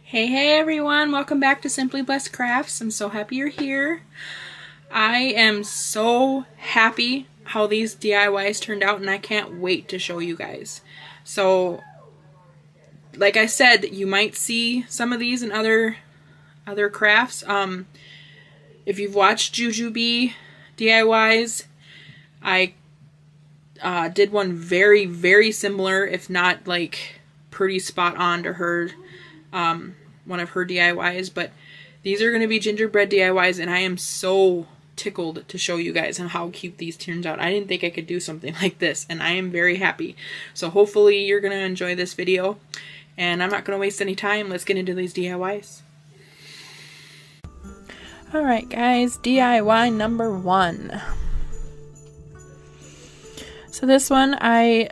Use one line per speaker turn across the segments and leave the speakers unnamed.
Hey everyone, welcome back to Simply Blessed Crafts. I'm so happy you're here. I am so happy how these DIYs turned out and I can't wait to show you guys. So, like I said, you might see some of these in other crafts. If you've watched Jujubee DIYs, I did one very similar, if not like pretty spot on to her, one of her DIYs, but these are going to be gingerbread DIYs, and I am so tickled to show you guys and how cute these turns out. I didn't think I could do something like this, and I am very happy. So hopefully you're going to enjoy this video, and I'm not going to waste any time. Let's get into these DIYs. Alright guys, DIY number 1. So this one, I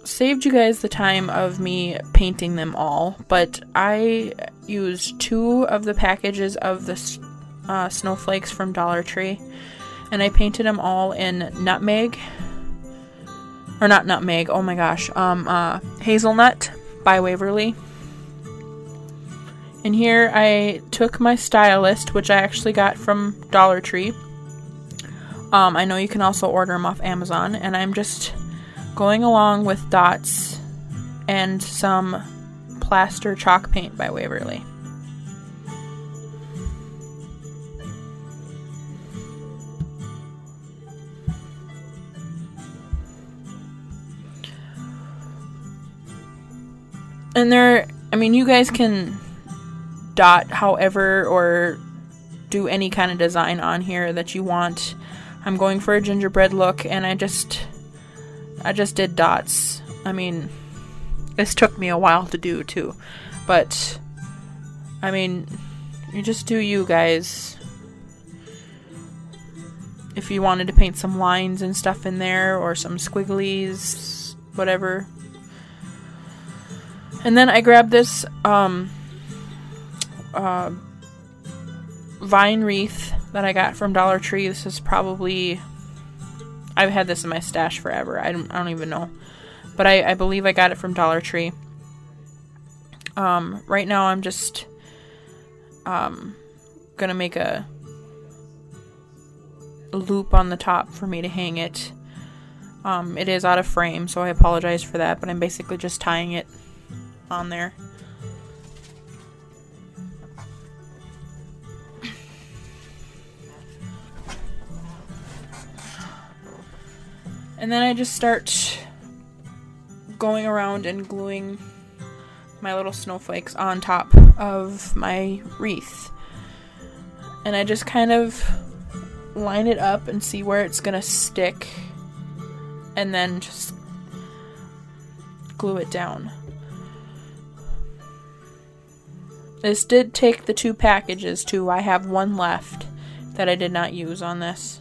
saved you guys the time of me painting them all, but I used 2 of the packages of the snowflakes from Dollar Tree, and I painted them all in nutmeg, or not nutmeg, oh my gosh, hazelnut by Waverly. And here I took my stylist, which I actually got from Dollar Tree. I know you can also order them off Amazon, and I'm just going along with dots and some plaster chalk paint by Waverly. And I mean, you guys can dot however or do any kind of design on here that you want. I'm going for a gingerbread look, and I just did dots. I mean, this took me a while to do too, but I mean, you just do you guys. If you wanted to paint some lines and stuff in there, or some squigglies, whatever. And then I grabbed this vine wreath that I got from Dollar Tree. This is probably, I've had this in my stash forever. I don't even know. But I believe I got it from Dollar Tree. Right now I'm just gonna make a loop on the top for me to hang it. It is out of frame, so I apologize for that, but I'm basically just tying it on there. And then I just start going around and gluing my little snowflakes on top of my wreath. And I just kind of line it up and see where it's gonna stick, and then just glue it down. This did take the 2 packages too. I have 1 left that I did not use on this.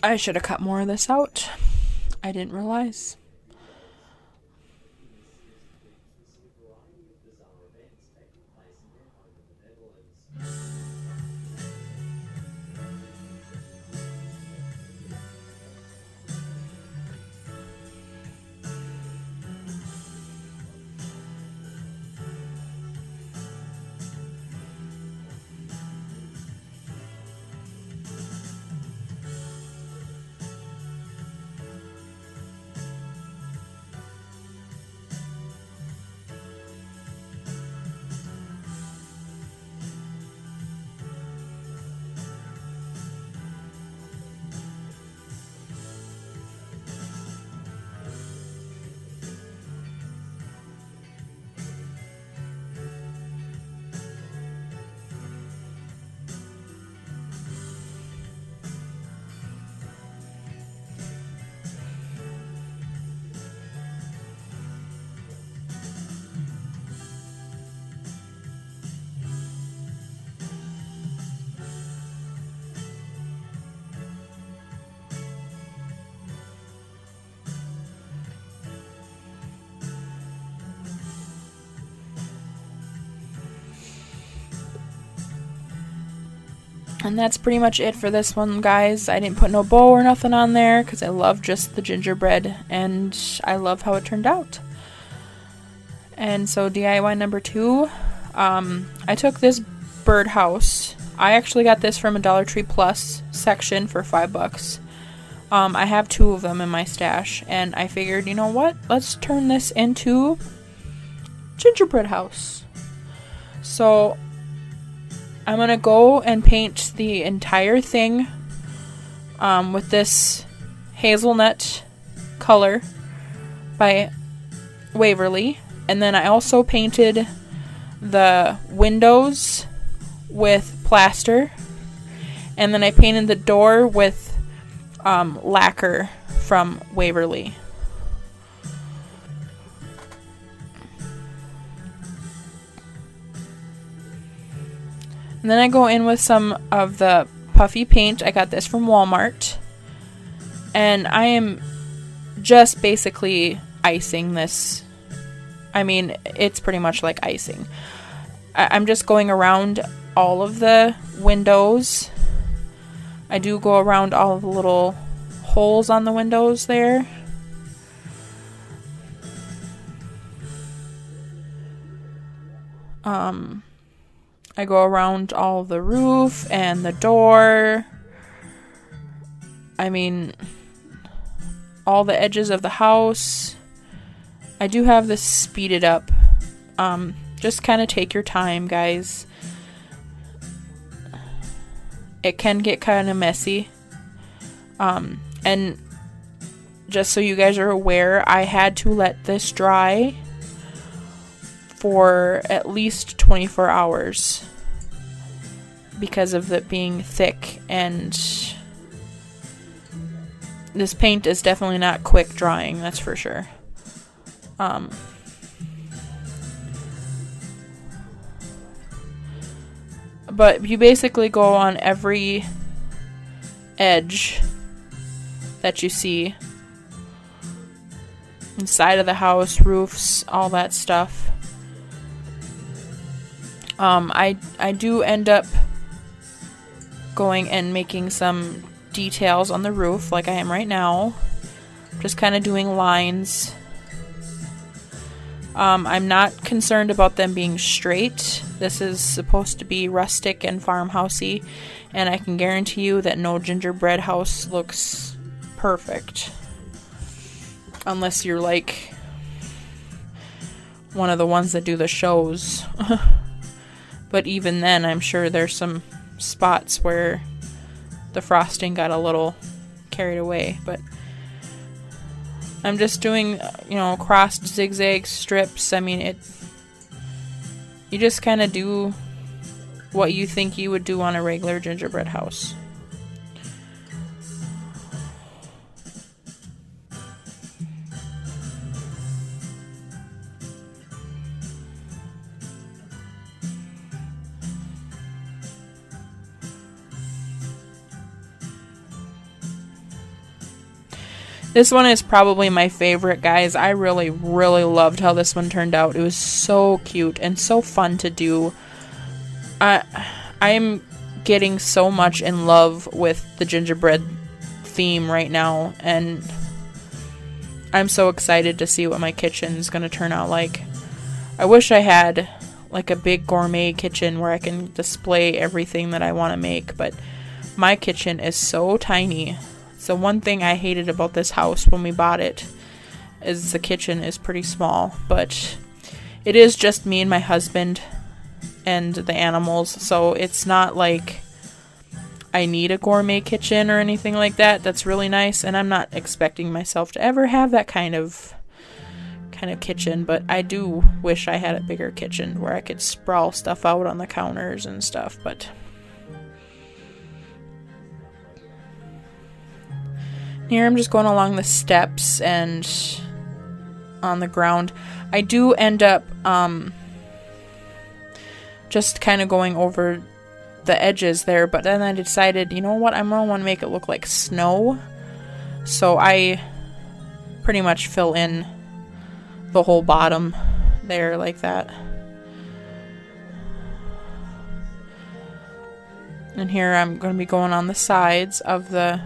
I should have cut more of this out. I didn't realize. And that's pretty much it for this one, guys. I didn't put no bow or nothing on there because I love just the gingerbread and I love how it turned out. And so DIY number 2, I took this birdhouse. I actually got this from a Dollar Tree Plus section for $5. I have 2 of them in my stash, and I figured, you know what? Let's turn this into gingerbread house. So I'm gonna go and paint the entire thing with this hazelnut color by Waverly, and then I also painted the windows with plaster, and then I painted the door with lacquer from Waverly. And then I go in with some of the puffy paint. I got this from Walmart, and I am just basically icing this. I mean, it's pretty much like icing. I'm just going around all of the windows. I do go around all of the little holes on the windows there. I go around all of the roof and the door. I mean, all the edges of the house. I do have this speeded up. Just kind of take your time, guys. It can get kind of messy. And just so you guys are aware, I had to let this dry for at least 24 hours because of it being thick, and this paint is definitely not quick drying, that's for sure. But you basically go on every edge that you see. Inside of the house, roofs, all that stuff. I do end up going and making some details on the roof like I am right now. Just kind of doing lines. I'm not concerned about them being straight. This is supposed to be rustic and farmhousey, and I can guarantee you that no gingerbread house looks perfect. Unless you're like one of the ones that do the shows. But even then, I'm sure there's some spots where the frosting got a little carried away, but I'm just doing, you know, crossed zigzag strips. I mean, you just kind of do what you think you would do on a regular gingerbread house. This one is probably my favorite, guys. I really, really loved how this one turned out. It was so cute and so fun to do. I'm getting so much in love with the gingerbread theme right now, and I'm so excited to see what my kitchen is going to turn out like. I wish I had like a big gourmet kitchen where I can display everything that I want to make, but my kitchen is so tiny. So one thing I hated about this house when we bought it is the kitchen is pretty small, but it is just me and my husband and the animals, so it's not like I need a gourmet kitchen or anything like that. That's really nice, and I'm not expecting myself to ever have that kind of kitchen, but I do wish I had a bigger kitchen where I could sprawl stuff out on the counters and stuff, but here I'm just going along the steps and on the ground. I do end up just kind of going over the edges there, but then I decided, you know what, I'm going to want to make it look like snow. So I pretty much fill in the whole bottom there like that. And here I'm going to be going on the sides of the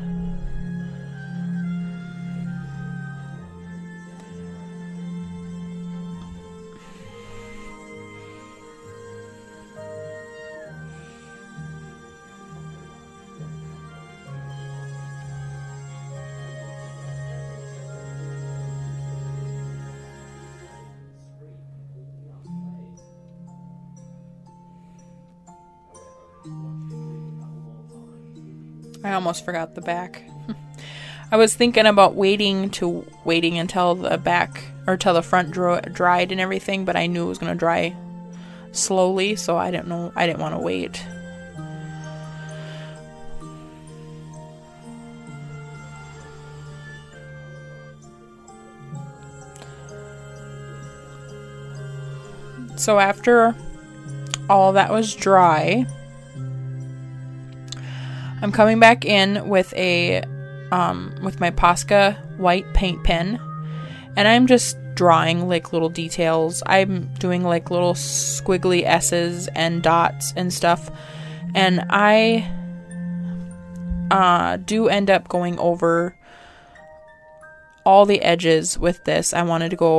I almost forgot the back. I was thinking about waiting until the back or till the front dried and everything, but I knew it was going to dry slowly, so I didn't want to wait. So after all that was dry, I'm coming back in with a with my Posca white paint pen, and I'm just drawing like little details. I'm doing like little squiggly S's and dots and stuff, and I do end up going over all the edges with this. I wanted to go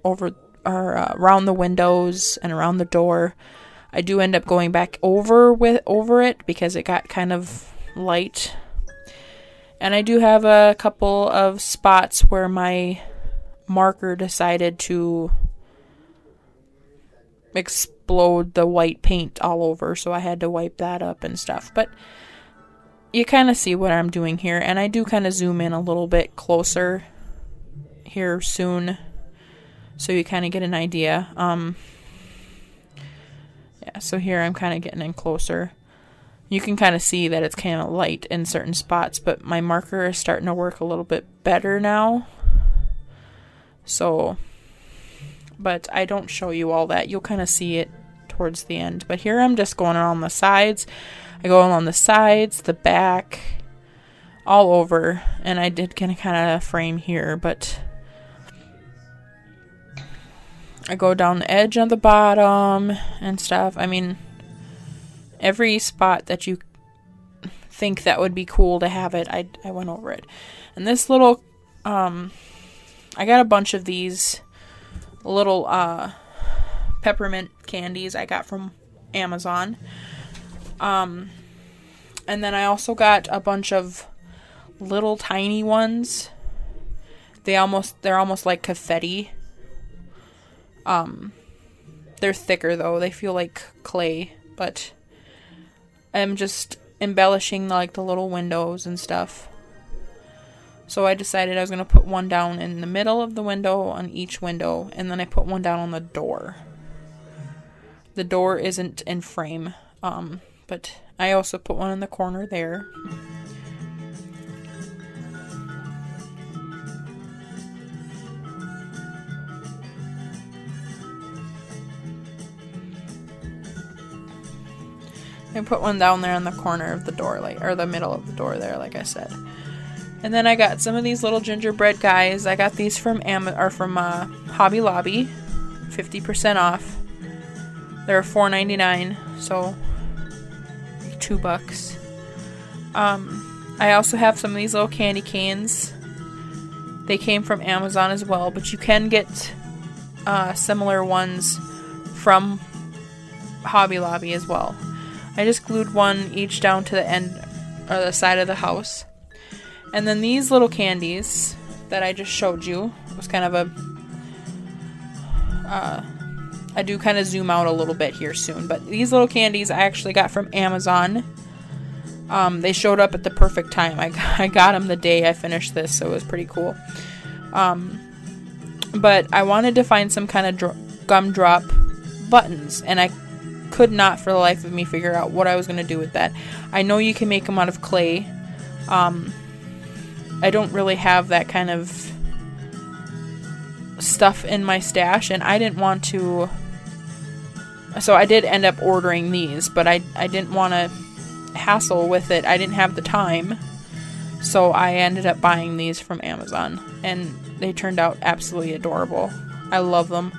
over around the windows and around the door. I do end up going back over it because it got kind of light. And I do have a couple of spots where my marker decided to explode the white paint all over, so I had to wipe that up and stuff. But you kind of see what I'm doing here, and I do kind of zoom in a little bit closer here soon, so you kind of get an idea. Yeah, so here I'm kind of getting in closer. You can kind of see that it's kind of light in certain spots, but my marker is starting to work a little bit better now. So, but I don't show you all that. You'll kind of see it towards the end. But here I'm just going along the sides. I go along the sides, the back, all over. And I did kind of frame here, but I go down the edge on the bottom and stuff. I mean, every spot that you think that would be cool to have it, I went over it. And this little, I got a bunch of these little peppermint candies I got from Amazon. And then I also got a bunch of little tiny ones. They're almost like confetti. They're thicker though. They feel like clay, but I'm just embellishing like the little windows and stuff. So I decided I was going to put one down in the middle of the window on each window, and then I put one down on the door. The door isn't in frame, but I also put one in the corner there. I put one down there in the corner of the door, or the middle of the door there, like I said. And then I got some of these little gingerbread guys. I got these from Hobby Lobby, 50% off. They're $4.99, so $2. I also have some of these little candy canes. They came from Amazon as well, but you can get similar ones from Hobby Lobby as well. I just glued one each down to the end or the side of the house. And then these little candies that I just showed you was kind of I do kind of zoom out a little bit here soon, but these little candies I actually got from Amazon. They showed up at the perfect time. I got them the day I finished this, so it was pretty cool. But I wanted to find some kind of gumdrop buttons, and I could not for the life of me figure out what I was going to do with that. I know you can make them out of clay. I don't really have that kind of stuff in my stash, and I didn't want to, so I did end up ordering these, but I didn't want to hassle with it. I didn't have the time, so I ended up buying these from Amazon, and they turned out absolutely adorable. I love them.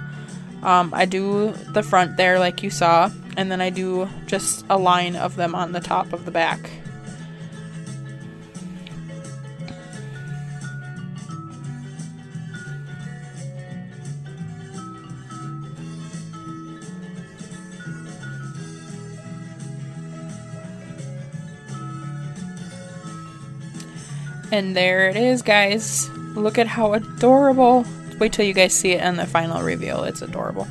I do the front there like you saw, And then I do just a line of them on the top of the back. And there it is, guys. Look at how adorable. Wait till you guys see it in the final reveal. It's adorable.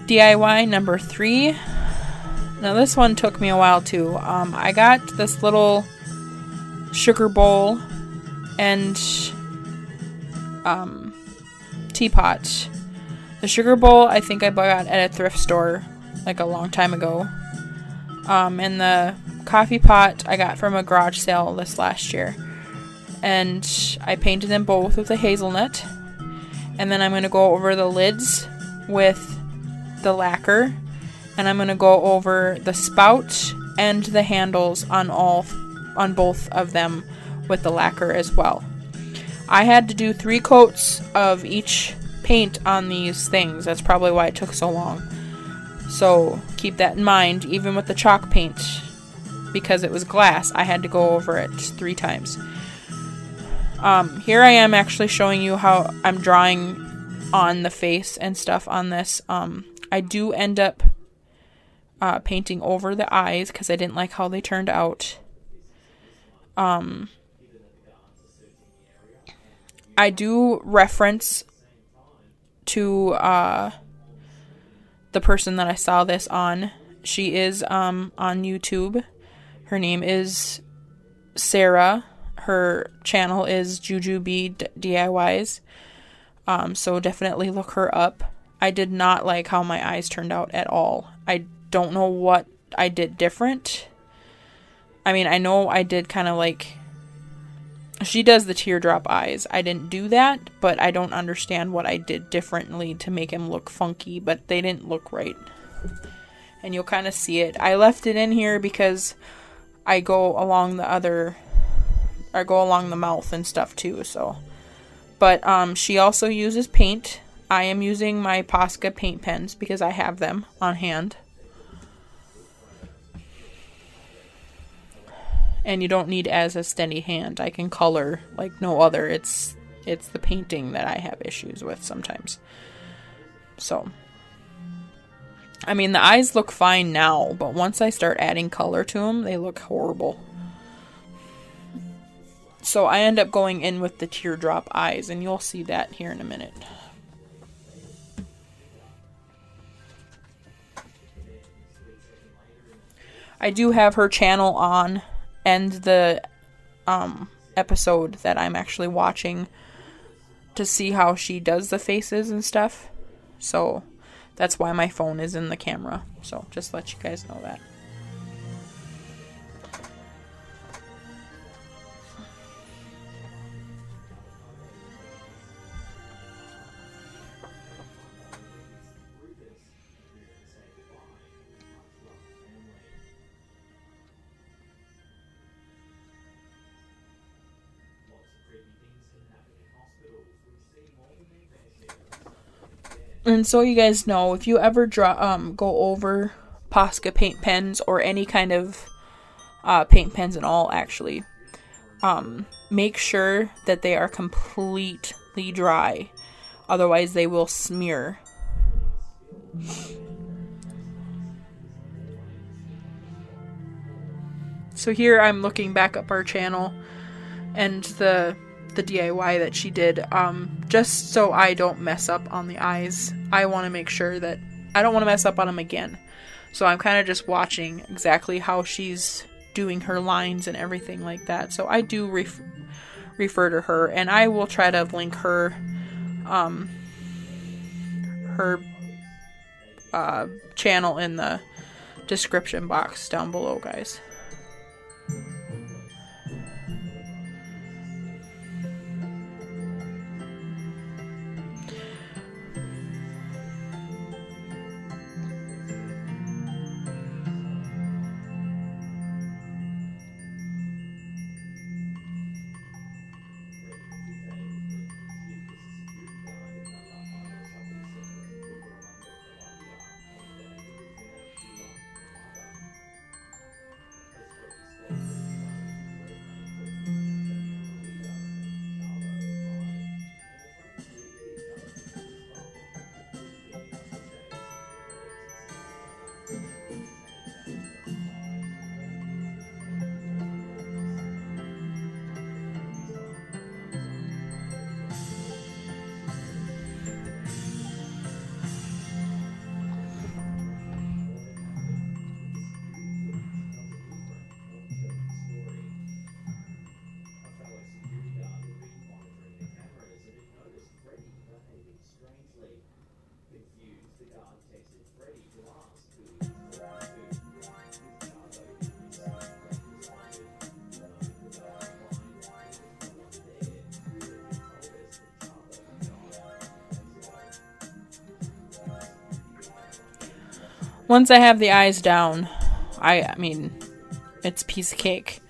DIY number 3. Now this one took me a while too. I got this little sugar bowl and teapot. The sugar bowl I think I bought at a thrift store like a long time ago. And the coffee pot I got from a garage sale this last year. And I painted them both with a hazelnut. And then I'm going to go over the lids with the lacquer. And I'm going to go over the spout and the handles on both of them with the lacquer as well. I had to do 3 coats of each paint on these things. That's probably why it took so long. So keep that in mind. Even with the chalk paint, because it was glass, I had to go over it 3 times. Here I am actually showing you how I'm drawing on the face and stuff on this. I do end up painting over the eyes because I didn't like how they turned out. I do reference to the person that I saw this on. She is on YouTube. Her name is Sarah. Her channel is Gingerbread DIYs. So definitely look her up. I did not like how my eyes turned out at all. I don't know what I did different. I mean, I know I did kind of like... She does the teardrop eyes. I didn't do that, but I don't understand what I did differently to make him look funky, but they didn't look right. And you'll kind of see it. I left it in here because I go along the mouth and stuff too, so. But she also uses paint. I am using my Posca paint pens because I have them on hand. And you don't need as a steady hand. I can color like no other. It's the painting that I have issues with sometimes. So, I mean, the eyes look fine now, but once I start adding color to them, they look horrible. So I end up going in with the teardrop eyes, and you'll see that here in a minute. I do have her channel on, and the episode that I'm actually watching to see how she does the faces and stuff. So that's why my phone is in the camera. So just let you guys know that. And so you guys know, if you ever go over Posca paint pens or any kind of paint pens at all, actually, make sure that they are completely dry. Otherwise, they will smear. So here I'm looking back up our channel and the DIY that she did, just so I don't mess up on the eyes. I want to make sure that I don't want to mess up on them again. So I'm kind of just watching exactly how she's doing her lines and everything like that. So I do refer to her, and I will try to link her channel in the description box down below, guys. Once I have the eyes down, I mean, it's a piece of cake.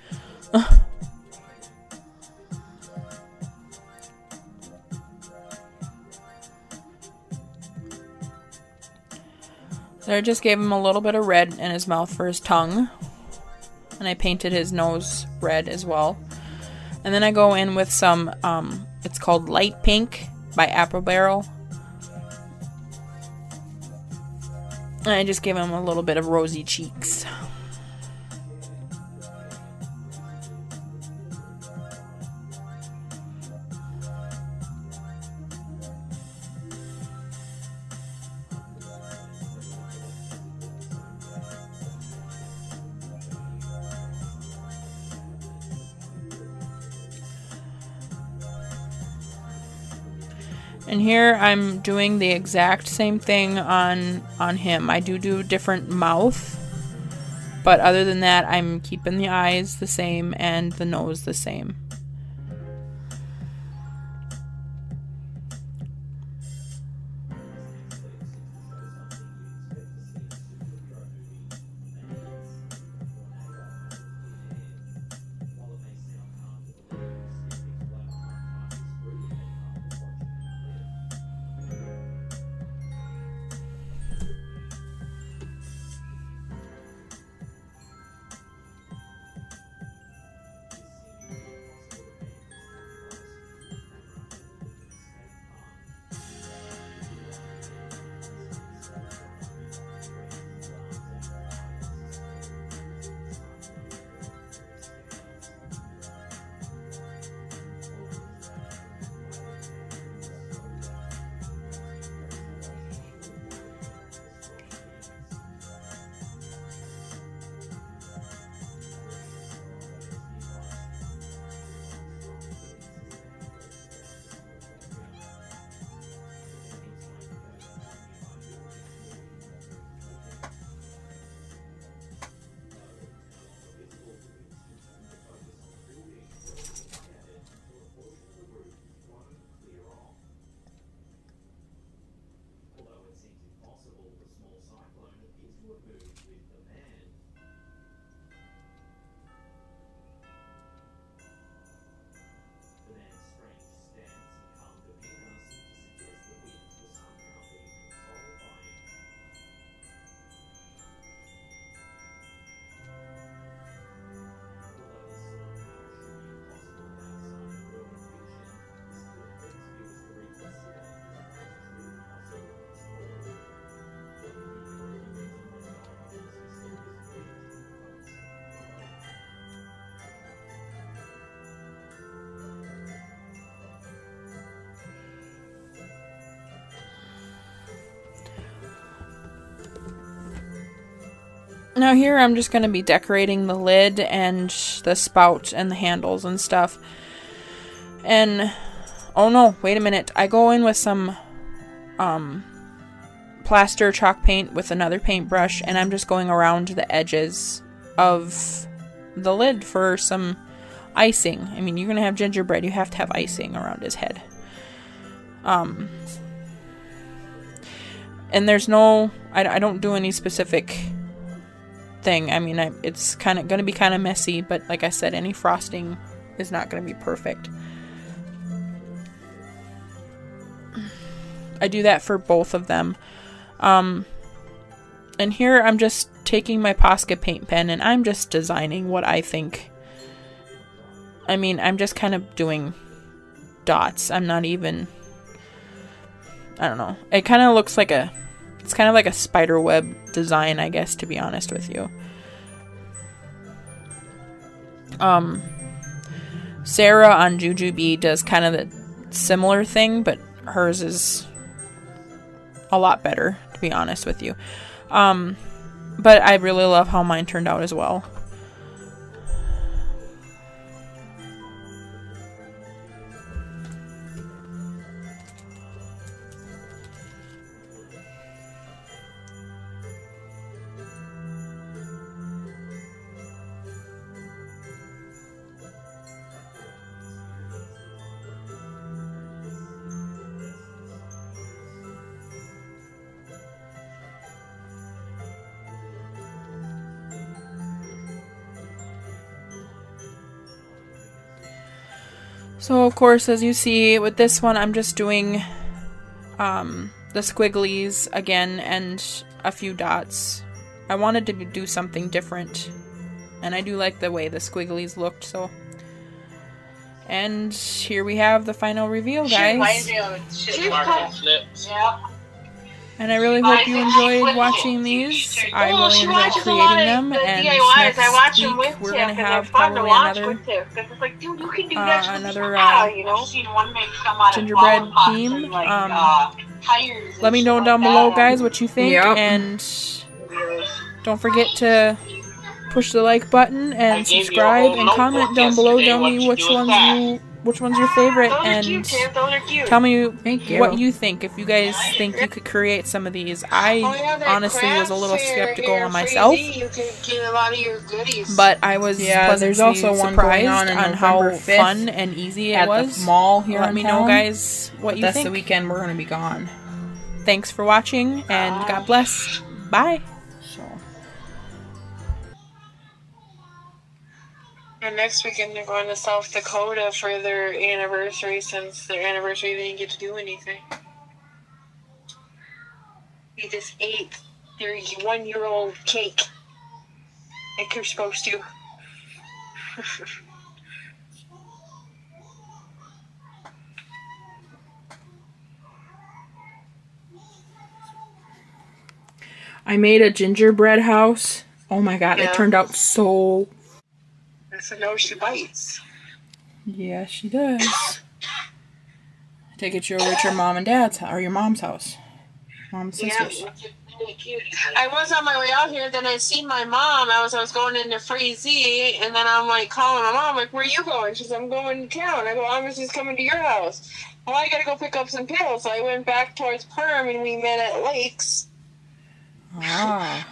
So I just gave him a little bit of red in his mouth for his tongue. And I painted his nose red as well. And then I go in with some, it's called Light Pink by Apple Barrel. And I just give him a little bit of rosy cheeks. And here I'm doing the exact same thing on him. I do a different mouth, but other than that, I'm keeping the eyes the same and the nose the same. Now here I'm just going to be decorating the lid and the spout and the handles and stuff. And, oh no, wait a minute. I go in with some plaster chalk paint with another paintbrush, and I'm just going around the edges of the lid for some icing. I mean, you're going to have gingerbread. You have to have icing around his head. And there's no, I don't do any specific thing. I mean, it's kind of going to be kind of messy, but like I said, any frosting is not going to be perfect. I do that for both of them. And here I'm just taking my Posca paint pen and I'm just designing what I think. I mean, I'm just kind of doing dots. I'm not even, I don't know. It kind of looks like it's kind of like a spider web design, I guess, to be honest with you. Sarah on Jujubee does kind of the similar thing, but hers is a lot better, to be honest with you. But I really love how mine turned out as well. So of course, as you see with this one, I'm just doing the squigglies again and a few dots. I wanted to do something different, and I do like the way the squigglies looked, so. And here we have the final reveal, guys. And I really hope you enjoyed watching these. I really enjoyed creating them, and next week we're going to have probably another gingerbread theme. Let me know down below, guys, what you think, and don't forget to push the like button and subscribe and comment down below. Tell me which one's your favorite, and tell me what you think. If you guys think you could create some of these, I honestly was a little skeptical on myself, but I was pleasantly surprised on how fun and easy it was.
At the mall here.
Let me know, guys, what you think.
That's the weekend we're gonna be gone.
Thanks for watching, and God bless. Bye.
And next weekend they're going to South Dakota for their anniversary, since their anniversary they didn't get to do anything. They just ate their 1-year-old cake like you're supposed to.
I made a gingerbread house. Oh my god, it turned out so...
So no, she bites.
Yeah, she does. I take it you're at your mom and dad's, or your mom's house. Mom and sisters.
Yeah, really cute. I was on my way out here, then I seen my mom. I was going into Free Z, and then I'm like calling my mom, like, where are you going? She says, I'm going to town. I go, I was just coming to your house. Well, I gotta go pick up some pills. So I went back towards Perm, and we met at Lakes.
Ah.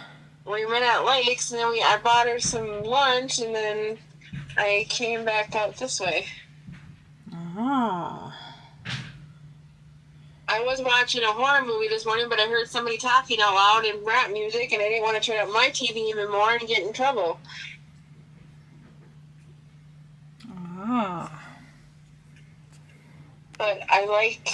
We met at Lakes, and then I bought her some lunch, and then I came back out this way.
Ah.
I was watching a horror movie this morning, but I heard somebody talking out loud in rap music, and I didn't want to turn up my TV even more and get in trouble.
Ah.
But I like